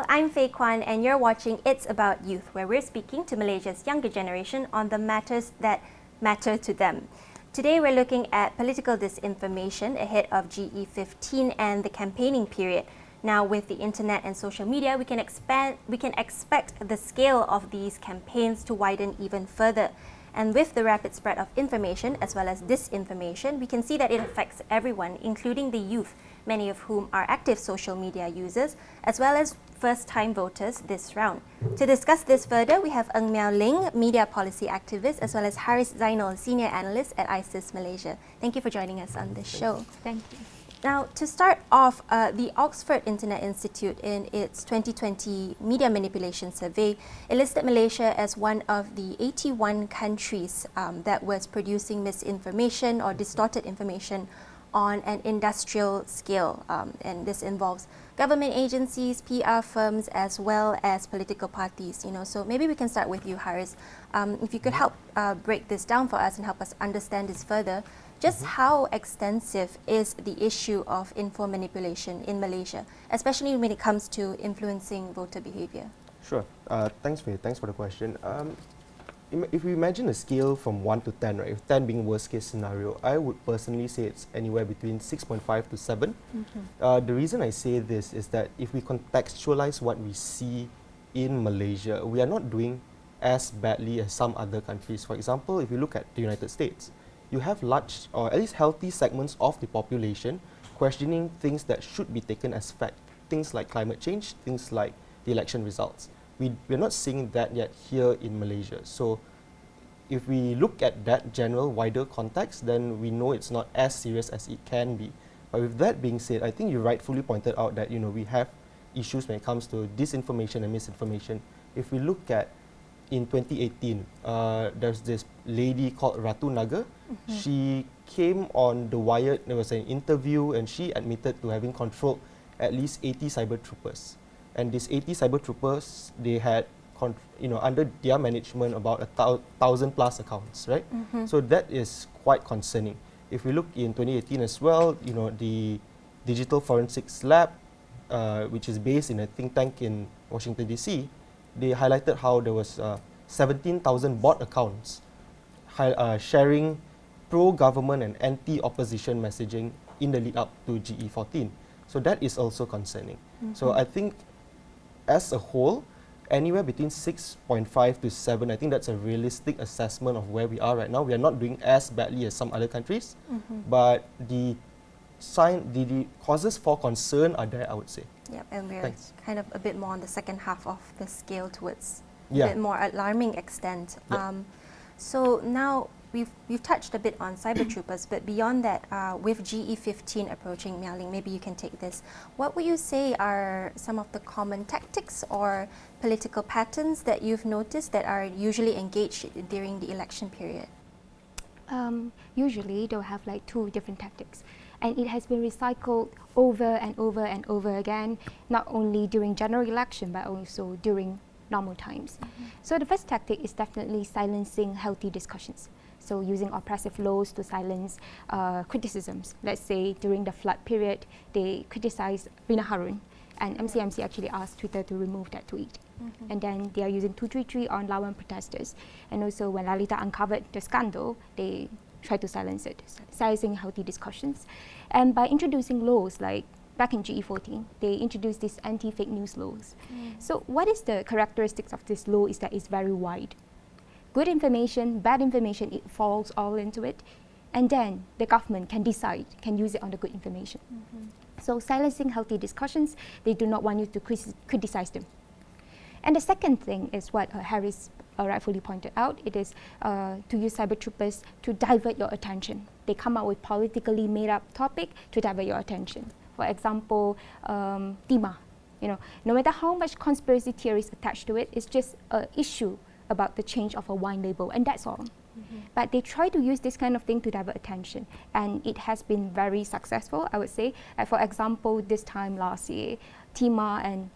Hello, I'm Fei Kwan and you're watching It's About Youth, where we're speaking to Malaysia's younger generation on the matters that matter to them. Today we're looking at political disinformation ahead of GE15 and the campaigning period. Now with the internet and social media, we can expect the scale of these campaigns to widen even further. And with the rapid spread of information as well as disinformation, we can see that it affects everyone, including the youth, many of whom are active social media users, as well as first-time voters this round. To discuss this further, we have Ng Miao Ling, media policy activist, as well as Haris Zainal, senior analyst at ISIS Malaysia. Thank you for joining us on this show. Thank you. Now, to start off, the Oxford Internet Institute in its 2020 Media Manipulation Survey, it listed Malaysia as one of the 81 countries that was producing misinformation or distorted information on an industrial scale. And this involves government agencies, PR firms, as well as political parties. So maybe we can start with you, Haris. If you could help break this down for us and help us understand this further. Just how extensive is the issue of info manipulation in Malaysia, especially when it comes to influencing voter behaviour? Sure. Thanks for the question. If we imagine a scale from 1 to 10, right, if 10 being worst case scenario, I would personally say it's anywhere between 6.5 to 7. The reason I say this is that if we contextualize what we see in Malaysia, we are not doing as badly as some other countries. For example, if you look at the United States, you have large or at least healthy segments of the population questioning things that should be taken as fact. Things like climate change, things like the election results. We're not seeing that yet here in Malaysia. So if we look at that general wider context, then we know it's not as serious as it can be. But with that being said, I think you rightfully pointed out that we have issues when it comes to disinformation and misinformation. If we look at in 2018, there's this lady called Ratu Naga. She came on The Wired. There was an interview and she admitted to having controlled at least 80 cyber troopers. And these 80 cyber troopers, they had under their management about 1,000 plus accounts, right? So that is quite concerning. If we look in 2018 as well, the Digital Forensics Lab, which is based in a think tank in Washington DC, they highlighted how there was 17,000 bot accounts sharing pro-government and anti-opposition messaging in the lead up to GE14. So that is also concerning. So I think as a whole, anywhere between 6.5 to 7, I think that's a realistic assessment of where we are right now. We are not doing as badly as some other countries, but the causes for concern are there, I would say. Yep, and we're kind of a bit more on the second half of the scale towards a bit more alarming extent. So now we've touched a bit on cyber troopers, but beyond that, with GE15 approaching, Miao Ling, maybe you can take this. What would you say are some of the common tactics or political patterns that you've noticed that are usually engaged during the election period? Usually they'll have like 2 different tactics. And it has been recycled over and over and over again, not only during general election, but also during normal times. So the first tactic is definitely silencing healthy discussions. So using oppressive laws to silence criticisms. Let's say during the flood period, they criticized Rina Harun, and MCMC actually asked Twitter to remove that tweet. And then they are using 233 on Lawan protesters. And also when Lalita uncovered the scandal, they tried to silence it, silencing healthy discussions. And by introducing laws like back in GE14, they introduced these anti-fake news laws. So what is the characteristics of this law is that it's very wide. Good information, bad information, it falls all into it. And then the government can decide, can use it on the good information. So silencing healthy discussions, they do not want you to criticize them. And the second thing is what Haris rightfully pointed out. It is to use cyber troopers to divert your attention. They come up with politically made up topic to divert your attention. For example, Tima. No matter how much conspiracy theories attached to it, it's just an issue about the change of a wine label, and that's all. But they try to use this kind of thing to divert attention, and it has been very successful, I would say. For example, this time last year, Tima and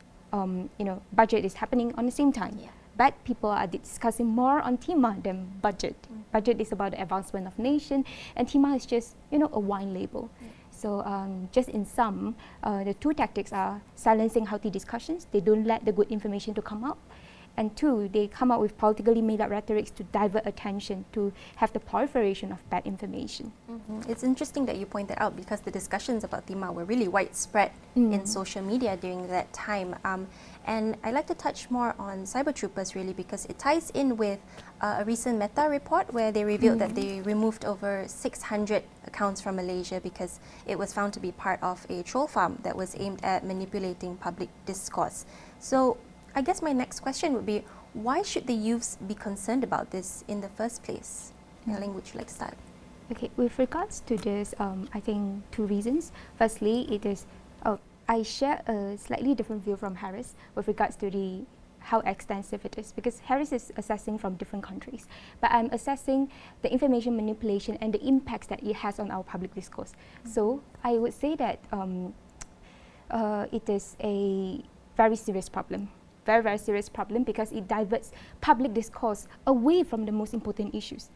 budget is happening on the same time. But people are discussing more on Tima than budget. Budget is about the advancement of nation, and Tima is just a wine label. So just in sum, the two tactics are silencing healthy discussions. They don't let the good information to come out. And two, they come up with politically made up rhetorics to divert attention, to have the proliferation of bad information. It's interesting that you point that out because the discussions about Timah were really widespread in social media during that time. And I'd like to touch more on cyber troopers really because it ties in with a recent Meta report where they revealed that they removed over 600 accounts from Malaysia because it was found to be part of a troll farm that was aimed at manipulating public discourse. So I guess my next question would be, why should the youths be concerned about this in the first place? Ellen, would you like to start? Okay, with regards to this, I think two reasons. Firstly, it is, I share a slightly different view from Harris with regards to how extensive it is, because Harris is assessing from different countries, but I'm assessing the information manipulation and the impacts that it has on our public discourse. So I would say that it is a very serious problem. Very, very serious problem because it diverts public discourse away from the most important issues.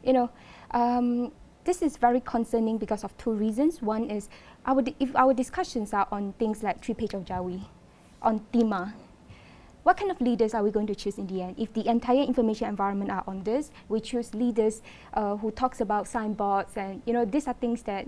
You know, this is very concerning because of two reasons. One is, if our discussions are on things like 3 Page of Jawi, on Timah, what kind of leaders are we going to choose in the end? If the entire information environment are on this, we choose leaders who talks about signboards and, you know, these are things that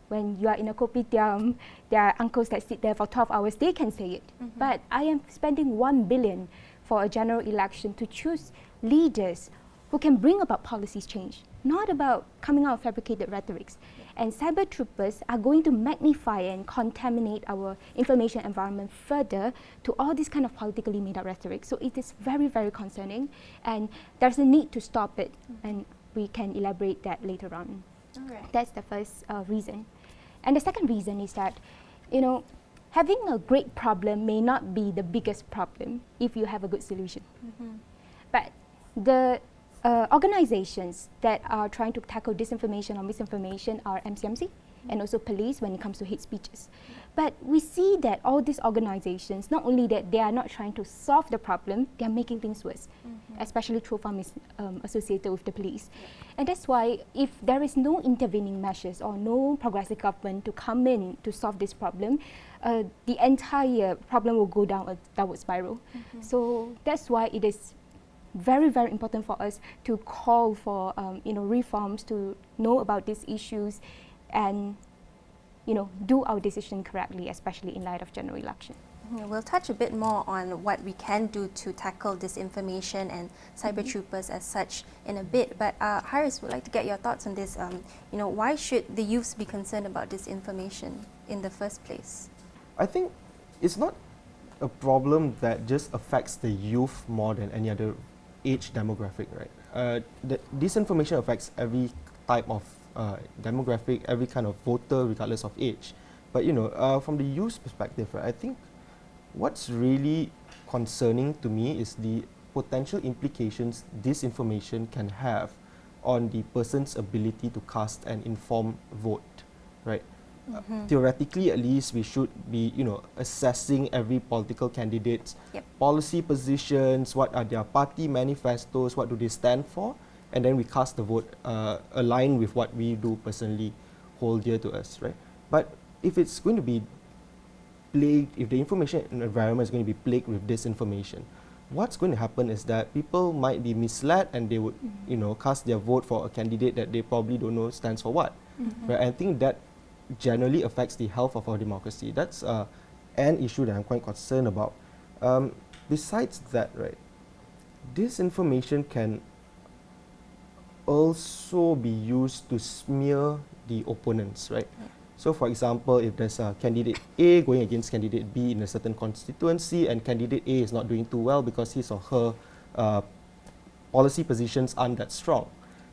when you are in a kopitiam, there are uncles that sit there for 12 hours, they can say it. But I am spending 1 billion for a general election to choose leaders who can bring about policies change, not about coming out of fabricated rhetorics. And cyber troopers are going to magnify and contaminate our information environment further to all this kind of politically made up rhetoric. So it is very, very concerning, and there's a need to stop it, and we can elaborate that later on. That's the first reason. And the second reason is that, you know, having a great problem may not be the biggest problem if you have a good solution. But the organizations that are trying to tackle disinformation or misinformation are MCMC and also police when it comes to hate speeches. But we see that all these organizations, not only that they are not trying to solve the problem, they are making things worse, especially troll farm is associated with the police. And that's why if there is no intervening measures or no progressive government to come in to solve this problem, the entire problem will go down a downward spiral. So that's why it is very, very important for us to call for reforms, to know about these issues and do our decision correctly, especially in light of general election. We'll touch a bit more on what we can do to tackle disinformation and cyber troopers as such in a bit. But Harris, would like to get your thoughts on this. Why should the youths be concerned about disinformation in the first place? I think it's not a problem that just affects the youth more than any other age demographic, right? The disinformation affects every type of demographic, every kind of voter, regardless of age. But from the youth perspective, right, I think what's really concerning to me is the potential implications disinformation can have on the person's ability to cast an informed vote, right? Theoretically, at least, we should be, assessing every political candidate's policy positions, what are their party manifestos, what do they stand for, and then we cast the vote aligned with what we do personally hold dear to us, right? But if it's going to be plagued, if the information environment is going to be plagued with disinformation, what's going to happen is that people might be misled and they would, cast their vote for a candidate that they probably don't know stands for what. Right? I think that generally affects the health of our democracy. That's an issue that I'm quite concerned about. Besides that, right, disinformation can also be used to smear the opponents, right? So, for example, if there's a candidate A going against candidate B in a certain constituency and candidate A is not doing too well because his or her policy positions aren't that strong,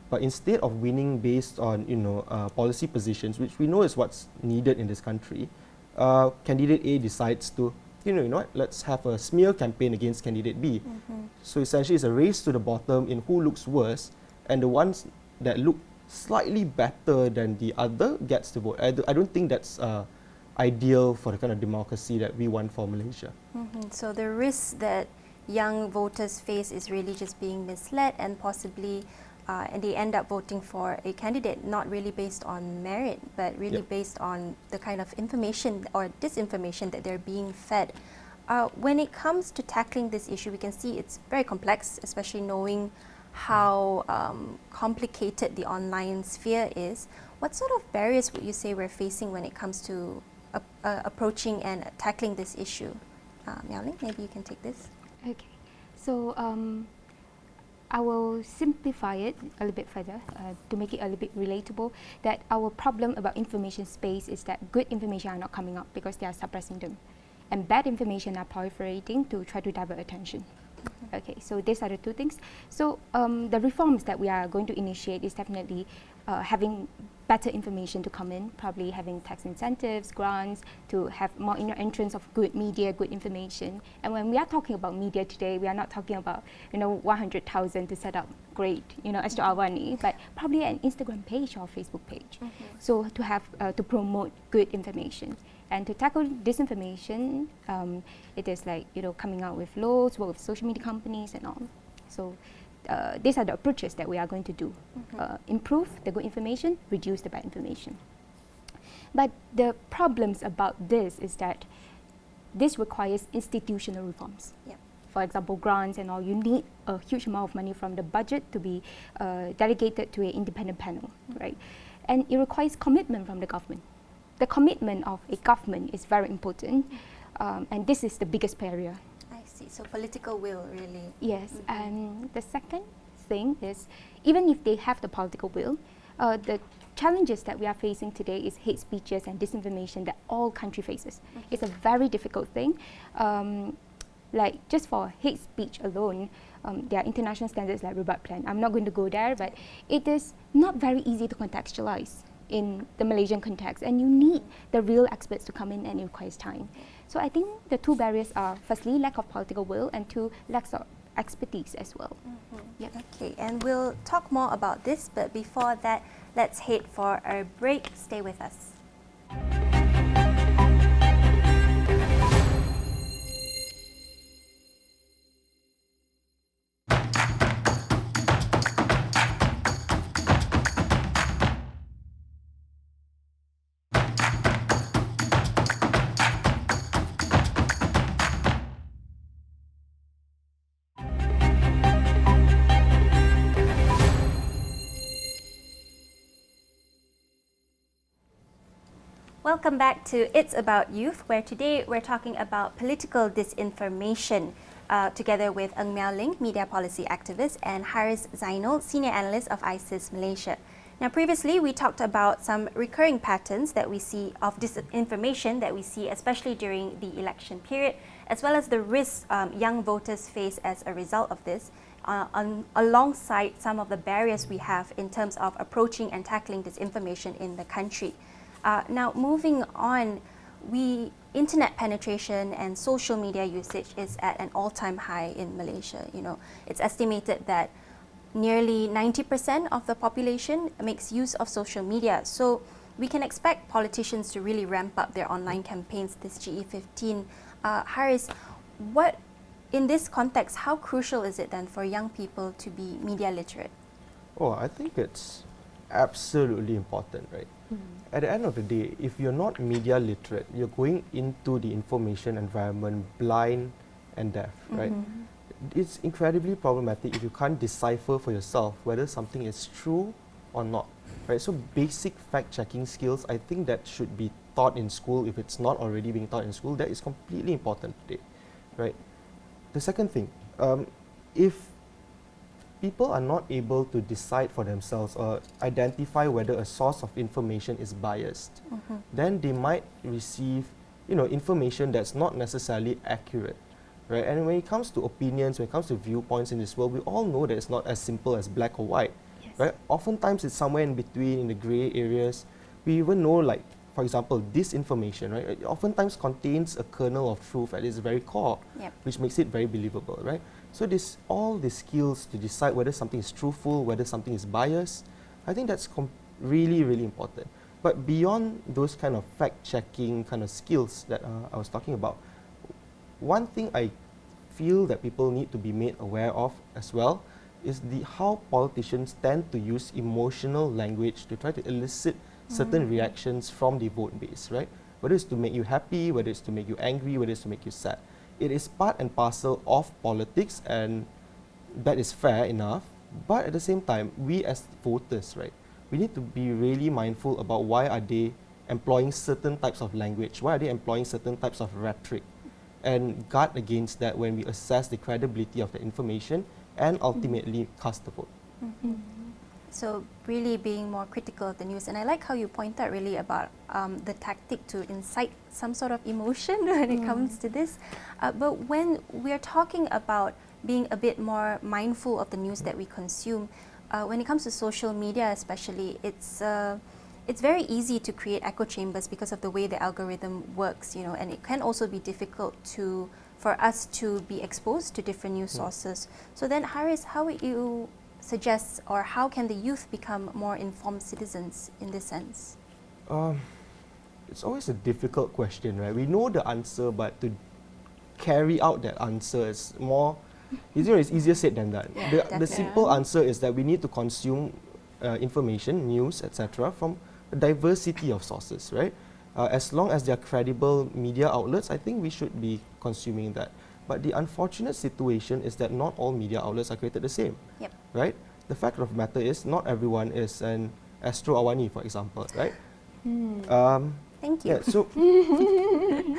but instead of winning based on policy positions, which we know is what's needed in this country, candidate A decides to let's have a smear campaign against candidate B. So essentially, it's a race to the bottom in who looks worse, and the ones that look slightly better than the other gets the vote. I don't think that's ideal for the kind of democracy that we want for Malaysia. So the risk that young voters face is really just being misled and possibly and they end up voting for a candidate not really based on merit, but really based on the kind of information or disinformation that they're being fed. When it comes to tackling this issue, we can see it's very complex, especially knowing how complicated the online sphere is. What sort of barriers would you say we're facing when it comes to approaching and tackling this issue? Miao-Ling, maybe you can take this. Okay, so I will simplify it a little bit further to make it a little bit relatable, that our problem about information space is that good information are not coming up because they are suppressing them, and bad information are proliferating to try to divert attention. Okay, so these are the two things. So the reforms that we are going to initiate is definitely having better information to come in, probably having tax incentives, grants, to have more entrance of good media, good information. And when we are talking about media today, we are not talking about 100,000 to set up great Astro AWANI, but probably an Instagram page or Facebook page. So to have to promote good information. And to tackle disinformation, it is like coming out with laws, work with social media companies and all. So these are the approaches that we are going to do. Improve the good information, reduce the bad information. But the problems about this is that this requires institutional reforms. For example, grants and all, you need a huge amount of money from the budget to be delegated to an independent panel, right? And it requires commitment from the government. The commitment of a government is very important, and this is the biggest barrier. I see. So political will, really. Yes, and the second thing is, even if they have the political will, the challenges that we are facing today is hate speeches and disinformation that all country faces. It's a very difficult thing. Like just for hate speech alone, there are international standards like Rebut Plan. I'm not going to go there, but it is not very easy to contextualize in the Malaysian context, and you need the real experts to come in, and it requires time. So I think the two barriers are, firstly, lack of political will, and two, lack of expertise as well. Okay, and we'll talk more about this, but before that, let's head for a break. Stay with us. Welcome back to It's About Youth, where today we're talking about political disinformation together with Ng Miao-Ling, media policy activist, and Haris Zainul, senior analyst of ISIS Malaysia. Now, previously we talked about some recurring patterns that we see of disinformation that we see especially during the election period, as well as the risks young voters face as a result of this, alongside some of the barriers we have in terms of approaching and tackling disinformation in the country. Now, moving on, internet penetration and social media usage is at an all-time high in Malaysia. It's estimated that nearly 90% of the population makes use of social media. So we can expect politicians to really ramp up their online campaigns this GE15. Haris, in this context, how crucial is it then for young people to be media literate? Oh, I think it's absolutely important, right? At the end of the day, if you're not media literate, you're going into the information environment blind and deaf, right? It's incredibly problematic if you can't decipher for yourself whether something is true or not, right? So basic fact-checking skills, I think that should be taught in school. If it's not already being taught in school, that is completely important today, right? The second thing, if people are not able to decide for themselves or identify whether a source of information is biased, then they might receive, information that's not necessarily accurate, right? And when it comes to opinions, when it comes to viewpoints in this world, we all know that it's not as simple as black or white, right? Oftentimes it's somewhere in between, in the gray areas. We even know, like, for example, disinformation, right? It oftentimes contains a kernel of truth at its very core, which makes it very believable, right? So all the skills to decide whether something is truthful, whether something is biased, I think that's really, really important. But beyond those kind of fact-checking kind of skills that I was talking about, one thing I feel that people need to be made aware of as well is how politicians tend to use emotional language to try to elicit certain reactions from the vote base, right? Whether it's to make you happy, whether it's to make you angry, whether it's to make you sad. It is part and parcel of politics, and that is fair enough. But at the same time, we as voters, right, we need to be really mindful about why are they employing certain types of language, why are they employing certain types of rhetoric, and guard against that when we assess the credibility of the information and ultimately cast the vote. So really being more critical of the news. And I like how you point out really about the tactic to incite some sort of emotion when it comes to this. But when we're talking about being a bit more mindful of the news that we consume, when it comes to social media especially, it's very easy to create echo chambers because of the way the algorithm works, you know, and it can also be difficult for us to be exposed to different news sources. So then, Haris, how would you suggest, or how can the youth become more informed citizens in this sense? It's always a difficult question, right? We know the answer, but to carry out that answer is more, it's easier said than done. The simple answer is that we need to consume information, news, etc., from a diversity of sources, right? As long as they are credible media outlets, I think we should be consuming that. But the unfortunate situation is that not all media outlets are created the same, right? The fact of the matter is not everyone is an Astro AWANI, for example, right? Thank you. Yeah, so, you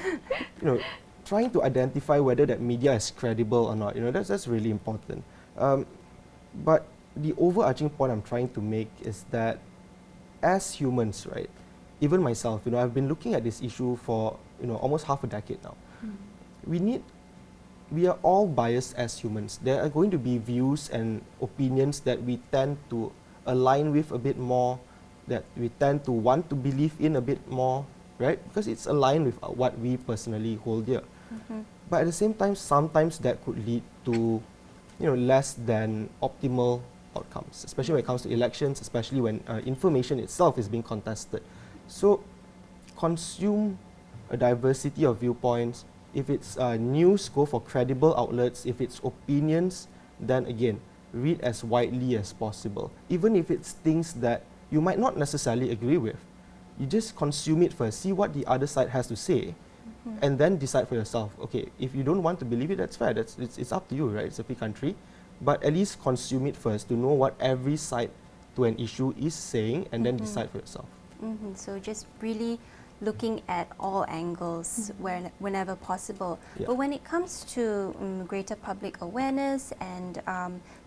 know, trying to identify whether that media is credible or not, you know, that's really important. But the overarching point I'm trying to make is that as humans, right, even myself, you know, I've been looking at this issue for, you know, almost half a decade now. We are all biased as humans. There are going to be views and opinions that we tend to align with a bit more, that we tend to want to believe in a bit more, right? Because it's aligned with what we personally hold dear. But at the same time, sometimes that could lead to, you know, less than optimal outcomes, especially when it comes to elections, especially when information itself is being contested. So consume a diversity of viewpoints. If it's news, go for credible outlets. If it's opinions, then again, read as widely as possible. Even if it's things that you might not necessarily agree with, you just consume it first, see what the other side has to say, and then decide for yourself. Okay, if you don't want to believe it, that's fair. It's up to you, right? It's a free country. But at least consume it first to know what every side to an issue is saying, and then decide for yourself. So just really looking at all angles whenever possible. But when it comes to greater public awareness and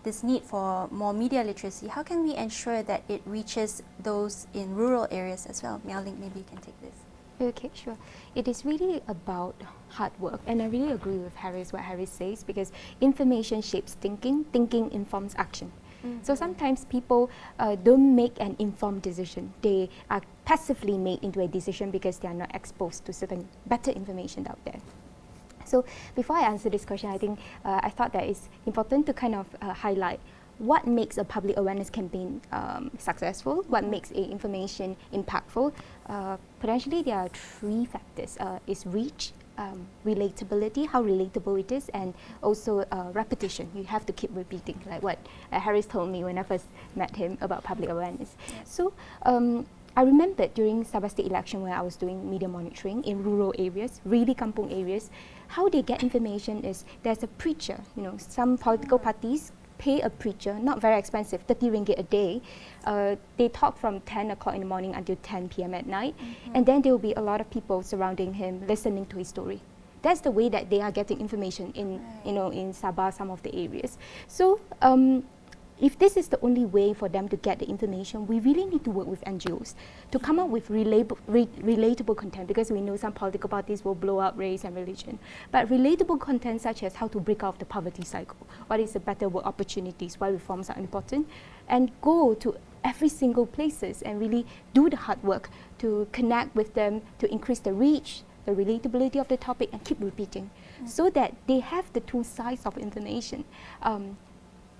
this need for more media literacy, how can we ensure that it reaches those in rural areas as well? Meowling, maybe you can take this. Okay, sure. It is really about hard work, and I really agree with what Harris says, because information shapes thinking, thinking informs action. So sometimes people don't make an informed decision. They are passively made into a decision because they are not exposed to certain better information out there. So before I answer this question, I think I thought that it's important to kind of highlight what makes a public awareness campaign successful, what makes information impactful. Potentially there are three factors. Is reach, relatability, how relatable it is, and also repetition. You have to keep repeating, like what Harris told me when I first met him about public awareness. So I remember during Sabah State election where I was doing media monitoring in rural areas, really kampung areas, how they get information is there's a preacher, you know, some political parties pay a preacher, not very expensive, 30 ringgit a day. They talk from 10 o'clock in the morning until 10 p.m. at night, and then there will be a lot of people surrounding him, listening to his story. That's the way that they are getting information in, you know, in Sabah, some of the areas. So if this is the only way for them to get the information, we really need to work with NGOs to come up with relatable content, because we know some political parties will blow up race and religion. But relatable content such as how to break out of the poverty cycle, what is the better work opportunities, why reforms are important, and go to every single places and really do the hard work to connect with them, to increase the reach, the relatability of the topic, and keep repeating, so that they have the two sides of information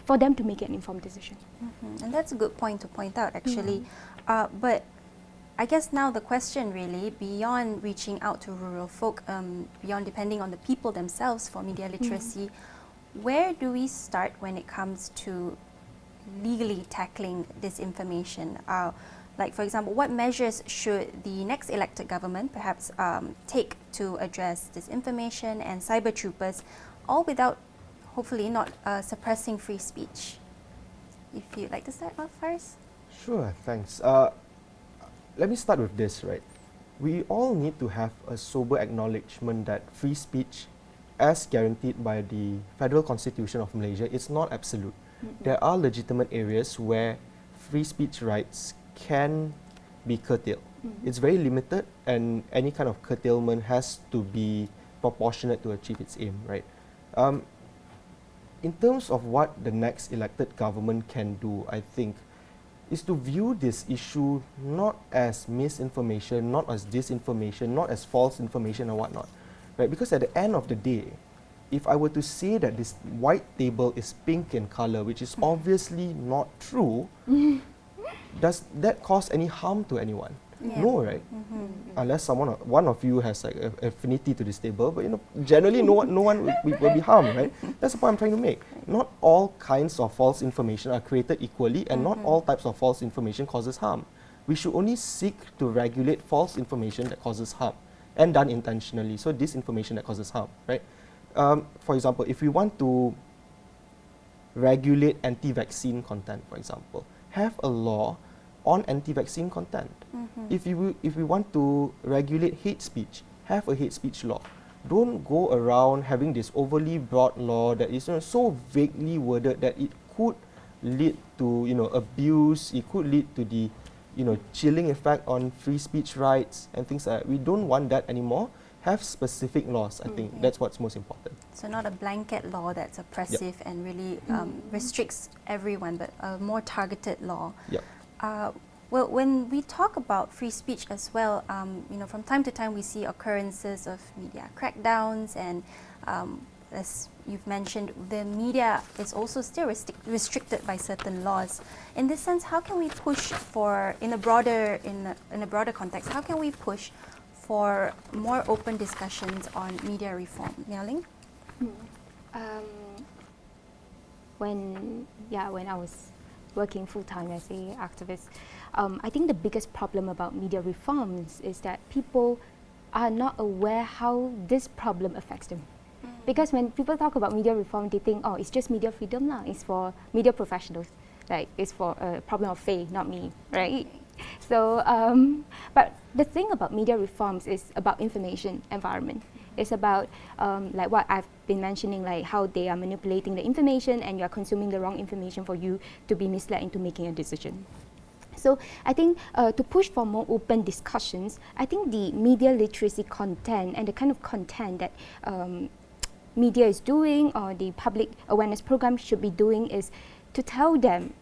for them to make an informed decision. And that's a good point to point out, actually. But I guess now the question really, beyond reaching out to rural folk, beyond depending on the people themselves for media literacy, where do we start when it comes to legally tackling disinformation? Like, for example, what measures should the next elected government perhaps take to address disinformation and cyber troopers, all without, hopefully, not suppressing free speech? If you'd like to start off first. Sure, thanks. Let me start with this, right? We all need to have a sober acknowledgement that free speech, as guaranteed by the Federal Constitution of Malaysia, is not absolute. There are legitimate areas where free speech rights can be curtailed. It's very limited, and any kind of curtailment has to be proportionate to achieve its aim, right? In terms of what the next elected government can do, I think, is to view this issue not as misinformation, not as disinformation, not as false information or whatnot, right? Because at the end of the day, if I were to say that this white table is pink in color, which is obviously not true, does that cause any harm to anyone? Yeah. No, right? Unless one of you has like a affinity to this table, but generally no one will be harmed, right? That's the point I'm trying to make. Not all kinds of false information are created equally, and not all types of false information causes harm. We should only seek to regulate false information that causes harm, and done intentionally. So disinformation that causes harm, right? For example, if we want to regulate anti-vaccine content, for example, have a law on anti-vaccine content. If we want to regulate hate speech, have a hate speech law. Don't go around having this overly broad law that is so vaguely worded that it could lead to abuse. It could lead to the chilling effect on free speech rights and things like that. We don't want that anymore. Have specific laws. I think that's what's most important. So not a blanket law that's oppressive and really restricts everyone, but a more targeted law. Yep. Well, when we talk about free speech as well, from time to time we see occurrences of media crackdowns, and as you've mentioned, the media is also still restricted by certain laws. In this sense, how can we push for, in a broader context, how can we push for more open discussions on media reform? Miao-Ling? When I was working full-time as an activist, I think the biggest problem about media reforms is that people are not aware how this problem affects them. Because when people talk about media reform, they think, oh, it's just media freedom lah. It's for media professionals. Like, it's for a problem of Faye, not me, right? So, but the thing about media reforms is about information environment. It's about like what I've been mentioning, like how they are manipulating the information and you are consuming the wrong information for you to be misled into making a decision. So I think to push for more open discussions, I think the media literacy content and the kind of content that media is doing or the public awareness program should be doing is to tell them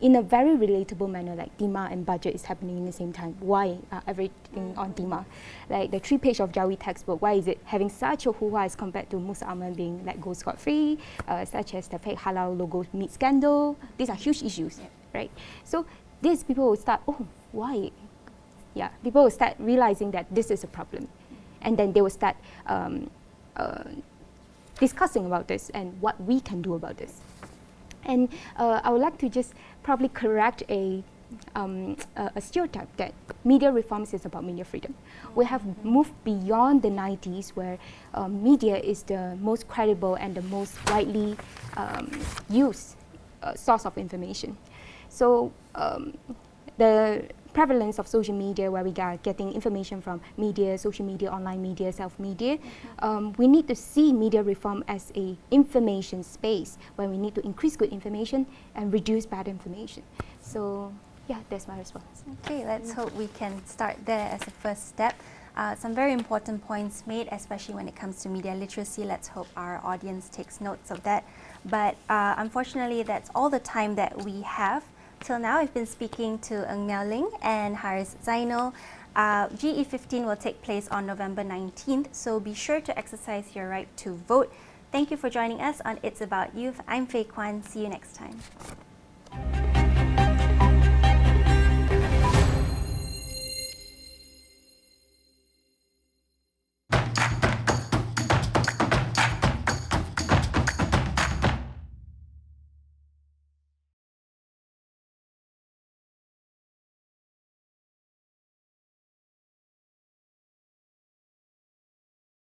in a very relatable manner, like DIMA and budget is happening in the same time. Why everything on DIMA? Like the 3-page of Jawi textbook, why is it having such a hoo-ha as compared to Musa Aman being let go scot-free, such as the fake halal logo meat scandal? These are huge issues, right? So these people will start, oh, why? Yeah, people will start realizing that this is a problem. And then they will start discussing about this and what we can do about this. And I would like to just probably correct a stereotype that media reforms is about media freedom. We have moved beyond the 90s where media is the most credible and the most widely used source of information. So the prevalence of social media, where we are getting information from media, social media, online media, self-media, we need to see media reform as a information space where we need to increase good information and reduce bad information. So yeah, that's my response. Okay, let's hope we can start there as a first step. Some very important points made, especially when it comes to media literacy. Let's hope our audience takes notes of that. But unfortunately, that's all the time that we have. Till now, I've been speaking to Ng Miao-Ling and Haris Zainal. GE15 will take place on November 19th, so be sure to exercise your right to vote. Thank you for joining us on It's About Youth. I'm Faye Kwan. See you next time.